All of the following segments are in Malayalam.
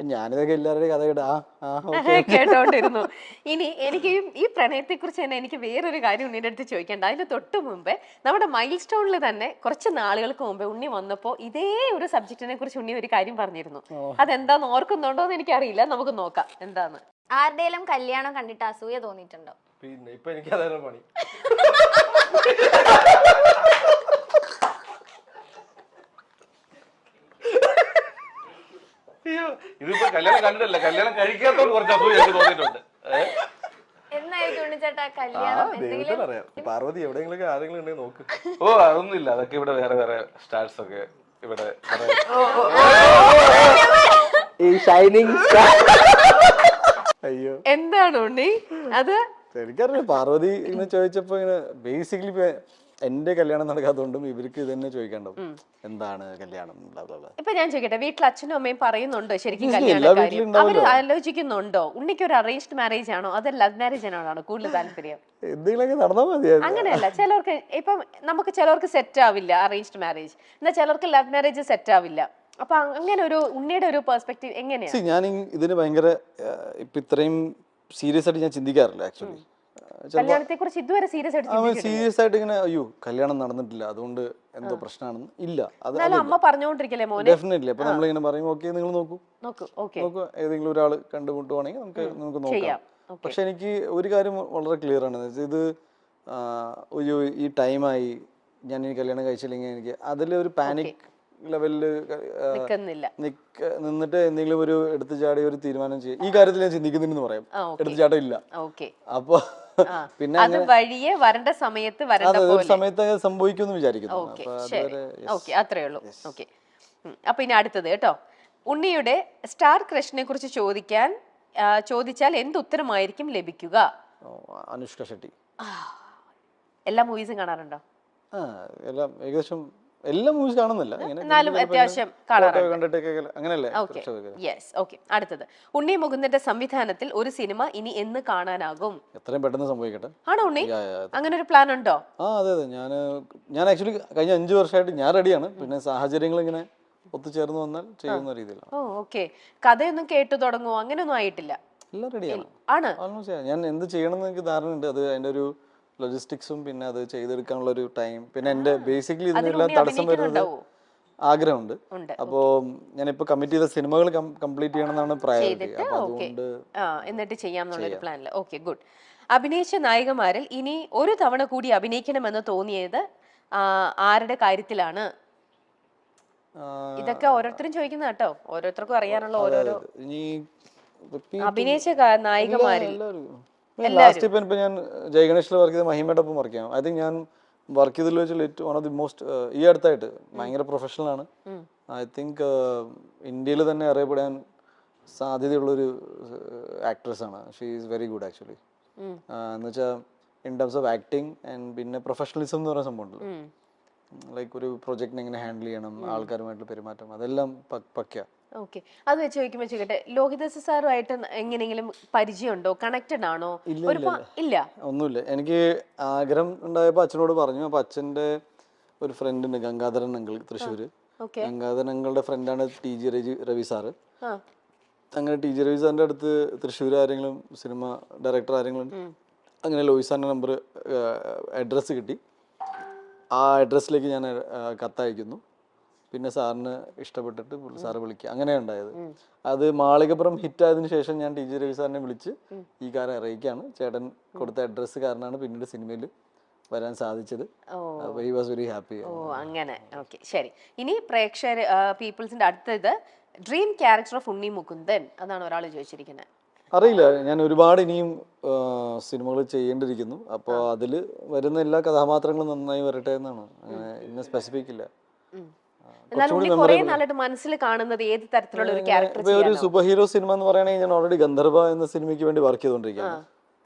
ഞാനിതൊക്കെ എല്ലാവരുടെയും കഥ കേട്ടോണ്ടിരുന്നു. ഇനി എനിക്ക് ഈ പ്രണയത്തെ കുറിച്ച് തന്നെ എനിക്ക് വേറൊരു കാര്യം ഉണ്ണിയുടെ അടുത്ത് ചോദിക്കേണ്ട. അതിന് തൊട്ട് മുമ്പേ നമ്മുടെ മൈൽ സ്റ്റോണിൽ തന്നെ കുറച്ച് നാളുകൾക്ക് മുമ്പേ ഉണ്ണി വന്നപ്പോ ഇതേ ഒരു സബ്ജക്റ്റിനെ കുറിച്ച് ഉണ്ണി ഒരു കാര്യം പറഞ്ഞിരുന്നു. അതെന്താന്ന് ഓർക്കുന്നുണ്ടോ എന്ന് എനിക്കറിയില്ല, നമുക്ക് നോക്കാം എന്താന്ന്. ആരുടെയും കല്യാണം കണ്ടിട്ട് അസൂയ തോന്നിയിട്ടുണ്ടോ? പിന്നെ ഇപ്പൊ എനിക്ക് അതാണ് പണി. അയ്യോ, ഇതിപ്പോ കല്യാണം കണ്ടിട്ടല്ല, കല്യാണം കഴിക്കാത്തോണ്ട് കുറച്ച് അസൂയ എനിക്ക് തോന്നിയിട്ടുണ്ട്. എന്നായിരിക്കും ഉണ്ണിച്ചേട്ടാ കല്യാണം? എന്തെങ്കിലും അറിയാം. പാർവതി എവിടെയെങ്കിലും ആരെങ്കിലും ഉണ്ടെങ്കിൽ നോക്ക്. ഓ, അതൊന്നുമില്ല, അതൊക്കെ ഇവിടെ വേറെ വേറെ സ്റ്റാർസ് ഒക്കെ ഇവിടെ. ഈ ഷൈനിങ് അയ്യോ എന്താണ് ഉണ്ണി അത്? എനിക്കറിയാം. പാർവതി ഇങ്ങനെ ചോദിച്ചപ്പോ ഇങ്ങനെ ബേസിക്കലി എന്റെ കല്യാണം നടക്കാത്തതുകൊണ്ടും ഇവർക്ക് ഇത് തന്നെ ചോദിക്കേണ്ടത് എന്താണ് കല്യാണം. ഇപ്പൊ ഞാൻ ചോദിക്കട്ടെ, വീട്ടിൽ അച്ഛനും അമ്മയും പറയുന്നുണ്ടോ ശരിക്കും കല്യാണ കാര്യം? അവര് ആലോചിക്കുന്നുണ്ടോ? ഉണ്ണിക്ക് ഒരു അറേഞ്ച്ഡ് മാരേജ് ആണോ അതോ ലവ് മാരേജ് ആണോ കൂടുതൽ താല്പര്യം? എന്തെങ്കിലുമൊക്കെ നടന്നാൽ മതി. അങ്ങനെയല്ല, ചിലർക്ക് ഇപ്പം നമുക്ക് ചിലർക്ക് സെറ്റ് ആവില്ല അറേഞ്ച്ഡ് മാരേജ്, എന്നാൽ ചിലർക്ക് ലവ് മാരേജ് സെറ്റ് ആവില്ല. അപ്പൊ അങ്ങനെ ഒരു ഉണ്ണിയുടെ ഒരു പെർസ്പെക്റ്റീവ് എങ്ങനെയാണ്? ഞാൻ ഇതിന് ഭയങ്കര ഇപ്പൊ ഇത്രയും സീരിയസ് ആയിട്ട് ഞാൻ ചിന്തിക്കാറില്ല ആക്ച്വലി. കല്യാണത്തെ കുറിച്ച് ഇതുവരെ സീരിയസ് ആയിട്ട് ഇങ്ങനെ അയ്യോ കല്യാണം നടന്നിട്ടില്ല അതുകൊണ്ട് എന്തോ പ്രശ്നമാണെന്ന് ഇല്ല. അത് അമ്മ പറഞ്ഞുകൊണ്ടിരിക്കല്ലേ മോനെ? ഡെഫിനറ്റ്ലി. അപ്പൊ നമ്മളിങ്ങനെ പറയും ഓക്കെ നിങ്ങൾ നോക്കൂ ഏതെങ്കിലും ഒരാൾ കണ്ടുമുട്ടുവാണെങ്കിൽ നമുക്ക് നോക്കാം. പക്ഷെ എനിക്ക് ഒരു കാര്യം വളരെ ക്ലിയർ ആണ്, ഇത് അയ്യോ ഈ ടൈമായി ഞാൻ ഈ കല്യാണം കഴിച്ചില്ലെങ്കിൽ എനിക്ക് അതിലൊരു പാനിക് ലെവലില് നിന്നിട്ട് എന്തെങ്കിലും ഒരു എടുത്തു ചാടി ഒരു തീരുമാനം ചെയ്യും. ഈ കാര്യത്തിൽ ഞാൻ ചിന്തിക്കുന്നുണ്ടെന്ന് പറയാം. എടുത്തു ചാട്ടം ഇല്ല. അപ്പൊ പിന്നെ സമയത്ത് സംഭവിക്കുമെന്ന് വിചാരിക്കുന്നു. അത്രേ ഉള്ളൂ. ഓക്കെ, അപ്പൊ ഇനി അടുത്തത് കേട്ടോ. ഉണ്ണിയുടെ സ്റ്റാർ ക്രഷിനെ കുറിച്ച് ചോദിച്ചാൽ എന്ത് ഉത്തരമായിരിക്കും ലഭിക്കുക? അനുഷ്ക ഷെട്ടി. എല്ലാ മൂവീസും കാണാറുണ്ടോ? എല്ലാം ഏകദേശം എല്ലാ മൂവീസ് കാണുന്നില്ല, എന്നാലും അത്യാവശ്യം കാണാറുണ്ട്. അങ്ങനെയല്ലേ? അടുത്തത്, ഉണ്ണി മുകുന്ദന്റെ സംവിധാനത്തിൽ ഒരു സിനിമ ഇനി എന്ന് കാണാനാകും? എത്രയും പെട്ടെന്ന് സംഭവിക്കട്ടെ. ആണോ ഉണ്ണി? അങ്ങനെ ഒരു പ്ലാൻ ഉണ്ടോ? അതെ. ഞാൻ ആക്ച്വലി കഴിഞ്ഞ 5 വർഷമായിട്ട് ഞാൻ റെഡിയാണ്. പിന്നെ സാഹചര്യങ്ങൾ ഇങ്ങനെ ഒത്തുചേർന്ന് വന്നാൽ ചെയ്യുന്ന രീതിയിലാണ്. ഓക്കെ. കഥയൊന്നും കേട്ടു തുടങ്ങുമോ? അങ്ങനെയൊന്നും ആയിട്ടില്ല? എല്ലാം റെഡിയാണ്. ആണ്. ഞാൻ എന്ത് ചെയ്യണം എന്ന് എനിക്ക് ധാരണയുണ്ട്. അത് അതിന്റെ ഒരു ലോജിസ്റ്റിക്സും പിന്നെ അത് ചെയ്തെടുക്കാനുള്ള ഒരു ടൈം, പിന്നെ എന്റെ ബേസിക്കലി ഇതിനെല്ലാം തടസ്സം വരുന്നത് ആഗ്രഹമുണ്ട്. അപ്പോ ഞാനിപ്പോ കമ്മിറ്റ് ചെയ്ത സിനിമകൾ കംപ്ലീറ്റ് ചെയ്യണം എന്നാണ് പ്രയോറിറ്റി. അപ്പൊ അതുകൊണ്ട് എന്നിട്ട് ചെയ്യാമെന്നുള്ള പ്ലാനില്. Okay, good. അഭിനയിച്ച നായികമാരിൽ ഇനി ഒരു തവണ കൂടി അഭിനയിക്കണമെന്ന് തോന്നിയത് ആരുടെ കാര്യത്തിലാണ്? ഇതൊക്കെ ഓരോരുത്തരും ചോദിക്കുന്ന കേട്ടോ, ഓരോരുത്തർക്കും അറിയാനുള്ള ഓരോരോ അഭിനയിച്ച നായികമാരിൽ. ലാസ്റ്റ് ഇപ്പൊ ഞാൻ ജയഗണേഷിൽ വർക്ക് ചെയ്ത മഹിമയോടൊപ്പം വർക്ക് ചെയ്യാം. ഐ തിങ്ക് ഞാൻ വർക്ക് ചെയ്തതിൽ വെച്ചാൽ ഏറ്റവും വൺ ഓഫ് ദി മോസ്റ്റ് ഈ അടുത്തായിട്ട് ഭയങ്കര പ്രൊഫഷണൽ ആണ്. ഐ തിങ്ക് ഇന്ത്യയിൽ തന്നെ അറിയപ്പെടാൻ സാധ്യതയുള്ളൊരു ആക്ട്രസ് ആണ്. She is very good actually. എന്ന് വെച്ചാൽ in terms of acting and പിന്നെ പ്രൊഫഷണലിസം എന്ന് പറയുന്ന സംഭവം ഉണ്ടല്ലോ, ലൈക്ക് ഒരു പ്രൊജക്ടിനെ എങ്ങനെ ഹാൻഡിൽ ചെയ്യണം, ആൾക്കാരുമായിട്ടുള്ള പെരുമാറ്റം, അതെല്ലാം പക്ക. ഓക്കെ, അത് വെച്ച് ചോദിക്കുമ്പോൾ ചോദിക്കട്ടെ, ലോഹിതദാസ് സാറുമായിട്ട് എങ്ങനെയെങ്കിലും പരിചയമുണ്ടോ? കണക്റ്റഡ് ആണോ? ഇല്ല, ഒന്നുമില്ല. എനിക്ക് ആഗ്രഹം ഉണ്ടായപ്പോൾ അച്ഛനോട് പറഞ്ഞു. അപ്പൊ അച്ഛന്റെ ഒരു ഫ്രണ്ട് ഉണ്ട്, ഗംഗാധരൻ അങ്കിൾ, തൃശ്ശൂര്. ഗംഗാധരൻ അങ്കിളുടെ ഫ്രണ്ടാണ് TG രവി സാറ്. അങ്ങനെ TG രവി സാറിന്റെ അടുത്ത് തൃശ്ശൂർ ആരെങ്കിലും സിനിമ ഡയറക്ടർ ആരെങ്കിലും, അങ്ങനെ ലോഹി സാറിന്റെ നമ്പർ അഡ്രസ്സ് കിട്ടി. ആ അഡ്രസ്സിലേക്ക് ഞാൻ കത്തയക്കുന്നു. പിന്നെ സാറിന് ഇഷ്ടപ്പെട്ടിട്ട് സാറ് വിളിക്കുക, അങ്ങനെയാണ് ഉണ്ടായത്. അത് മാളികപ്പുറം ഹിറ്റ് ആയതിനു ശേഷം ഞാൻ TG രവി സാറിനെ വിളിച്ച് ഈ കാര്യം അറിയിക്കുകയാണ്. ചേട്ടൻ കൊടുത്ത അഡ്രസ്സ് കാരണമാണ് പിന്നീട് സിനിമയിൽ വരാൻ സാധിച്ചത്. He was very happy. അങ്ങനെ. ഓക്കെ, ശരി. ഇനി പ്രേക്ഷകർ പീപ്പിൾസിന്റെ അടുത്തത്, dream character of Unni Mukundan, അതാണ് ഒരാൾ ചോദിച്ചിരിക്കുന്നത്. അറിയില്ല, ഞാൻ ഒരുപാട് ഇനിയും സിനിമകൾ ചെയ്യേണ്ടിയിരിക്കുന്നു. അപ്പോൾ അതിൽ വരുന്ന എല്ലാ കഥാപാത്രങ്ങളും നന്നായി വരട്ടെ എന്നാണ്. അങ്ങനെ ഇന്ന സ്പെസിഫിക് ഇല്ല. ഒരു സൂപ്പർ ഹീറോ സിനിമ എന്ന് പറയുകയാണെങ്കിൽ ഞാൻ ഓൾറെഡി ഗന്ധർവ എന്ന സിനിമയ്ക്ക് വേണ്ടി വർക്ക് ചെയ്തുകൊണ്ടിരിക്കുകയാണ്.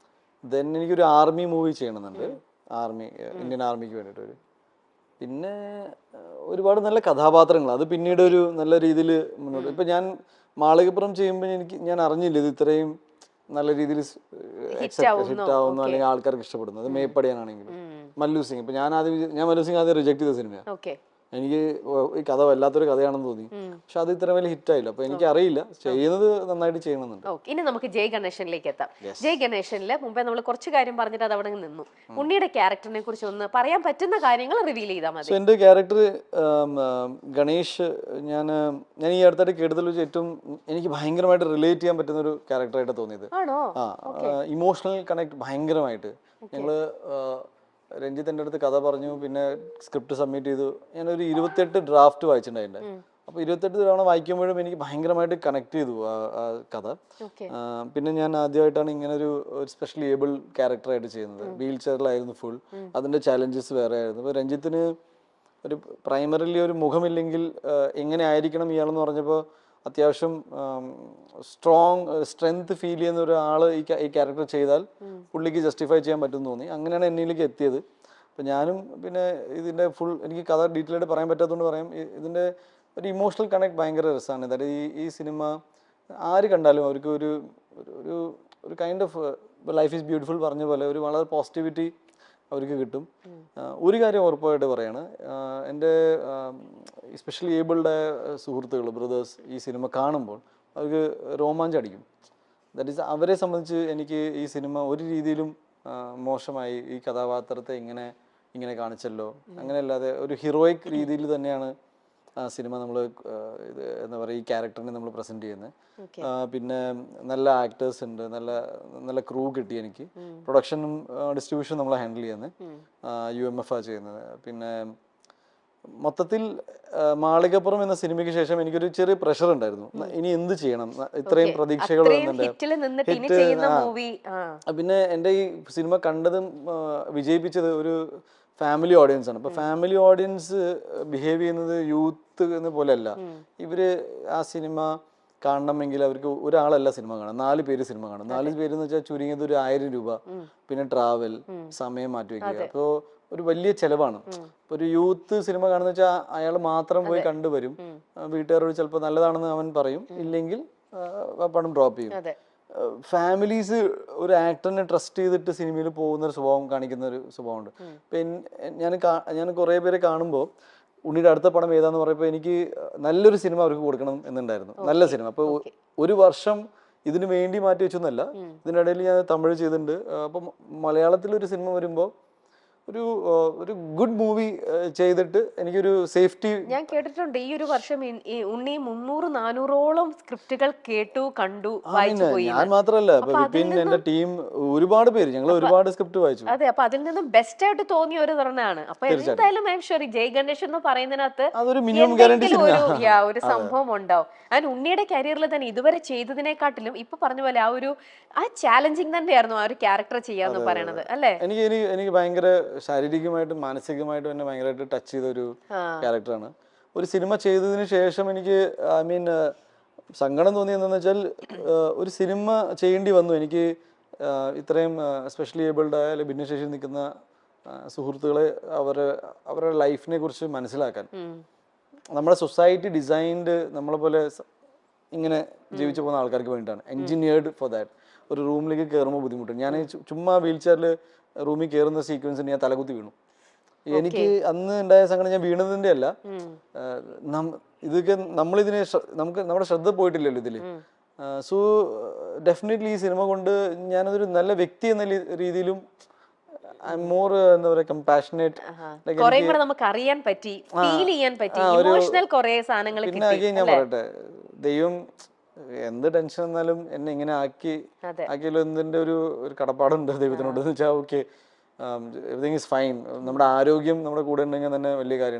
ദെൻ എനിക്കൊരു ആർമി മൂവി ചെയ്യണമെന്നുണ്ട്, ഇന്ത്യൻ ആർമിക്ക് വേണ്ടിയിട്ട്. പിന്നെ ഒരുപാട് നല്ല കഥാപാത്രങ്ങൾ, അത് പിന്നീട് ഒരു നല്ല രീതിയിൽ മുന്നോട്ട്. ഇപ്പൊ ഞാൻ മാളികപ്പുറം ചെയ്യുമ്പോൾ ഞാൻ അറിഞ്ഞില്ല ഇത് ഇത്രയും നല്ല രീതിയിൽ ഹിറ്റ് ആവുന്നു അല്ലെങ്കിൽ ആൾക്കാർക്ക് ഇഷ്ടപ്പെടുന്നു. അത് മേപ്പടിയാനാണെങ്കിലും മല്ലു സിംഗ്. ഇപ്പൊ ഞാൻ മല്ലു സിംഗ് ആദ്യം റിജക്ട് ചെയ്ത സിനിമയാണ്. എനിക്ക് ഈ കഥ വല്ലാത്തൊരു കഥയാണെന്ന് തോന്നി. പക്ഷെ അത് ഇത്ര വലിയ ഹിറ്റ് ആയില്ല. അപ്പൊ എനിക്ക് അറിയില്ല, ചെയ്യുന്നത് നന്നായിട്ട് ചെയ്യണമെന്നുണ്ട്. ഇനി നമുക്ക് ജയ് ഗണേശനിലേക്ക് എത്താം. ജയ് ഗണേശനില് മുമ്പേ നമ്മൾ കുറച്ച് കാര്യം പറഞ്ഞിട്ട് അത് അവിടെ നിന്നു. ഉണ്ണിയുടെ ക്യാരക്ടറിനെ കുറിച്ച് ഒന്ന് പറയാൻ പറ്റുന്ന കാര്യങ്ങൾ റിവീൽ ചെയ്താൽ മതി. എന്റെ ക്യാരക്ടർ ഗണേഷ്, ഞാൻ ഈ അടുത്തായിട്ട് കേട്ടതിൽ വെച്ച് ഏറ്റവും എനിക്ക് ഭയങ്കരമായിട്ട് റിലേറ്റ് ചെയ്യാൻ പറ്റുന്ന ഒരു ക്യാരക്ടറായിട്ട് തോന്നിയത്. ഇമോഷണൽ കണക്ട് ഭയങ്കരമായിട്ട്. ഞങ്ങള് രഞ്ജിത്ത് എൻ്റെ അടുത്ത് കഥ പറഞ്ഞു, പിന്നെ സ്ക്രിപ്റ്റ് സബ്മിറ്റ് ചെയ്തു. ഞാനൊരു 28 ഡ്രാഫ്റ്റ് വായിച്ചിട്ടുണ്ടായിരുന്നു. അപ്പോൾ 28 തവണ വായിക്കുമ്പോഴും എനിക്ക് ഭയങ്കരമായിട്ട് കണക്ട് ചെയ്തു ആ കഥ. പിന്നെ ഞാൻ ആദ്യമായിട്ടാണ് ഇങ്ങനെ ഒരു സ്പെഷ്യലി ഏബിൾ ക്യാരക്ടറായിട്ട് ചെയ്യുന്നത്. വീൽ ചെയറിലായിരുന്നു ഫുൾ. അതിൻ്റെ ചാലഞ്ചസ് വേറെ ആയിരുന്നു. അപ്പോൾ രഞ്ജിത്തിന് ഒരു പ്രൈമറിലി ഒരു മുഖമില്ലെങ്കിൽ എങ്ങനെ ആയിരിക്കണം ഇയാളെന്ന് പറഞ്ഞപ്പോൾ അത്യാവശ്യം സ്ട്രെങ്ത് ഫീൽ ചെയ്യുന്ന ഒരാൾ ഈ ക്യാരക്ടർ ചെയ്താൽ പുള്ളിക്ക് ജസ്റ്റിഫൈ ചെയ്യാൻ പറ്റുമെന്ന് തോന്നി. അങ്ങനെയാണ് എന്നിലേക്ക് എത്തിയത്. അപ്പം ഞാനും പിന്നെ ഇതിൻ്റെ ഫുൾ എനിക്ക് കഥ ഡീറ്റെയിൽ ആയിട്ട് പറയാൻ പറ്റാത്തതുകൊണ്ട് പറയാം, ഇതിൻ്റെ ഒരു ഇമോഷണൽ കണക്ട് ഭയങ്കര രസമാണ്. അതായത് ഈ സിനിമ ആര് കണ്ടാലും അവർക്ക് ഒരു kind of life is beautiful പറഞ്ഞ പോലെ ഒരു വളരെ പോസിറ്റിവിറ്റി അവർക്ക് കിട്ടും. ഒരു കാര്യം ഉറപ്പായിട്ട് പറയാണ്, എൻ്റെ സ്പെഷ്യലി ഏബിൾഡ് സുഹൃത്തുക്കൾ, ബ്രദേഴ്സ് ഈ സിനിമ കാണുമ്പോൾ അവർക്ക് രോമാഞ്ചടിക്കും. ദാറ്റ് ഈസ് അവരെ സംബന്ധിച്ച് എനിക്ക് ഈ സിനിമ ഒരു രീതിയിലും മോശമായി ഈ കഥാപാത്രത്തെ ഇങ്ങനെ കാണിച്ചല്ലോ അങ്ങനെയല്ലാതെ ഒരു ഹീറോയിക് രീതിയിൽ തന്നെയാണ് ആ സിനിമ നമ്മൾ ഇത് എന്താ പറയുക ഈ ക്യാരക്ടറിനെ നമ്മൾ പ്രസന്റ് ചെയ്യുന്നത്. പിന്നെ നല്ല ആക്ടേഴ്സ് ഉണ്ട്, നല്ല ക്രൂ കിട്ടി എനിക്ക്. പ്രൊഡക്ഷനും ഡിസ്ട്രിബ്യൂഷനും നമ്മൾ ഹാൻഡിൽ ചെയ്യുന്നത് UMF ആ ചെയ്യുന്നത്. പിന്നെ മൊത്തത്തിൽ മാളികപ്പുറം എന്ന സിനിമയ്ക്ക് ശേഷം എനിക്കൊരു ചെറിയ പ്രഷർ ഉണ്ടായിരുന്നു. ഇനി എന്ത് ചെയ്യണം, ഇത്രയും പ്രതീക്ഷകൾ പിന്നെ എൻ്റെ ഈ സിനിമ കണ്ടതും വിജയിപ്പിച്ചത് ഒരു ഫാമിലി ഓഡിയൻസ് ആണ്. അപ്പൊ ഫാമിലി ഓഡിയൻസ് ബിഹേവ് ചെയ്യുന്നത് യൂത്ത് എന്ന പോലെയല്ല. ഇവര് ആ സിനിമ കാണണമെങ്കിൽ അവർക്ക് ഒരാളല്ല സിനിമ കാണാം, 4 പേര് സിനിമ കാണും. 4 പേര് എന്ന് വെച്ചാൽ ചുരുങ്ങിയത് ഒരു 1000 രൂപ, പിന്നെ ട്രാവൽ, സമയം മാറ്റി വെക്കുക. അപ്പോൾ ഒരു വലിയ ചെലവാണ്. ഒരു യൂത്ത് സിനിമ കാണുന്ന വെച്ചാൽ അയാൾ മാത്രം പോയി കണ്ടുവരും. വീട്ടുകാരോട് ചിലപ്പോൾ നല്ലതാണെന്ന് അവൻ പറയും, ഇല്ലെങ്കിൽ പണം ഡ്രോപ്പ് ചെയ്യും. ഫാമിലീസ് ഒരു ആക്ടറിനെ ട്രസ്റ്റ് ചെയ്തിട്ട് സിനിമയിൽ പോകുന്ന ഒരു സ്വഭാവം കാണിക്കുന്ന ഒരു സ്വഭാവമുണ്ട്. ഞാൻ കുറേ പേരെ കാണുമ്പോൾ ഉണ്ണിയുടെ അടുത്ത പടം ഏതാന്ന് പറയുമ്പോൾ എനിക്ക് നല്ലൊരു സിനിമ അവർക്ക് കൊടുക്കണം എന്നുണ്ടായിരുന്നു, നല്ല സിനിമ. അപ്പോൾ ഒരു വർഷം ഇതിനു വേണ്ടി മാറ്റി വെച്ചൊന്നല്ല, ഇതിനിടയിൽ ഞാൻ തമിഴ് ചെയ്തിട്ടുണ്ട്. അപ്പം മലയാളത്തിലൊരു സിനിമ വരുമ്പോൾ ഒരു ഗുഡ് മൂവി ചെയ്തിട്ട് എനിക്കൊരു സേഫ്റ്റി. ഞാൻ കേട്ടിട്ടുണ്ട് ഈ ഒരു വർഷം ഉണ്ണി 300-400ഓളം സ്ക്രിപ്റ്റുകൾ കേട്ടു, കണ്ടു, വായിച്ചു പോയി. ഞാൻ മാത്രമല്ല, പിന്നെ എന്റെ ടീം ഒരുപാട് പേര്, ഞങ്ങൾ ഒരുപാട് സ്ക്രിപ്റ്റ് വായിച്ചു. അതെ, അപ്പൊ അതിൽ നിന്നും ബെസ്റ്റ് ആയിട്ട് തോന്നിയ ഒരു തവണയാണ്. അപ്പൊ എന്തായാലും ഐ എം ഷുവർ ജയ് ഗണേഷ് എന്ന് പറയുന്നതിനകത്ത് അതൊരു മിനിമം ഗ്യാരണ്ടി ഒരു സംഭവം ഉണ്ടാവും. അതിന് ഉണ്ണിയുടെ കരിയറിൽ തന്നെ ഇതുവരെ ചെയ്തതിനെക്കാട്ടിലും ഇപ്പൊ പറഞ്ഞ പോലെ ആ ചാലഞ്ചിങ് തന്നെയായിരുന്നു ആ ഒരു ക്യാരക്ടർ ചെയ്യാന്ന് പറയണത് അല്ലേ? എനിക്ക് ഭയങ്കര ശാരീരികമായിട്ടും മാനസികമായിട്ടും എന്നെ ഭയങ്കരമായിട്ട് ടച്ച് ചെയ്ത ഒരു ക്യാരക്ടറാണ്. ഒരു സിനിമ ചെയ്തതിന് ശേഷം എനിക്ക് സങ്കടം തോന്നിയെന്ന് വെച്ചാൽ ഒരു സിനിമ ചെയ്യേണ്ടി വന്നു. എനിക്ക് ഇത്രയും സ്പെഷ്യലി ഏബിൾഡ് ആയ അല്ലെങ്കിൽ ഭിന്നശേഷി നിൽക്കുന്ന സുഹൃത്തുക്കളെ അവരുടെ ലൈഫിനെ കുറിച്ച് മനസ്സിലാക്കാൻ. നമ്മുടെ സൊസൈറ്റി ഡിസൈൻഡ് നമ്മളെ പോലെ ഇങ്ങനെ ജീവിച്ചു പോകുന്ന ആൾക്കാർക്ക് വേണ്ടിയിട്ടാണ്, എൻജിനീയർഡ് ഫോർ ദാറ്റ്. ഒരു റൂമിലേക്ക് കയറുമ്പോൾ ബുദ്ധിമുട്ടുണ്ട്. ഞാൻ ചുമ്മാ വീൽ ചെയറിൽ റൂമിൽ കയറുന്ന സീക്വൻസിന് ഞാൻ തലകുത്തി വീണു. എനിക്ക് അന്ന് ഉണ്ടായ സങ്കടം ഞാൻ വീണതിന്റെ അല്ല, ഇതൊക്കെ നമ്മളിതിനെ നമ്മുടെ ശ്രദ്ധ പോയിട്ടില്ലല്ലോ ഇതില്. സോ ഡെഫിനറ്റ്ലി ഈ സിനിമ കൊണ്ട് ഞാനതൊരു നല്ല വ്യക്തി എന്ന രീതിയിലും മോർ എന്താ പറയാ കമ്പാഷനേറ്റ്, നമുക്ക് അറിയാൻ പറ്റി, ഫീൽ ചെയ്യാൻ പറ്റി, ഇമോഷണൽ കുറേ സാധനങ്ങൾ. പിന്നെ ഞാൻ പറയട്ടെ, ദൈവം എന്ത് ടെൻഷൻ വന്നാലും എന്നെ ഇങ്ങനെ ആക്കിയല്ലോ എന്നതിന്റെ ഒരു കടപ്പാടുണ്ട് ദൈവത്തിനോട്. എന്ന് വെച്ചാൽ ഓക്കെ, എവറിങ് ഈസ് ഫൈൻ. നമ്മുടെ ആരോഗ്യം നമ്മുടെ കൂടെ ഉണ്ടെങ്കിൽ തന്നെ വലിയ കാര്യം.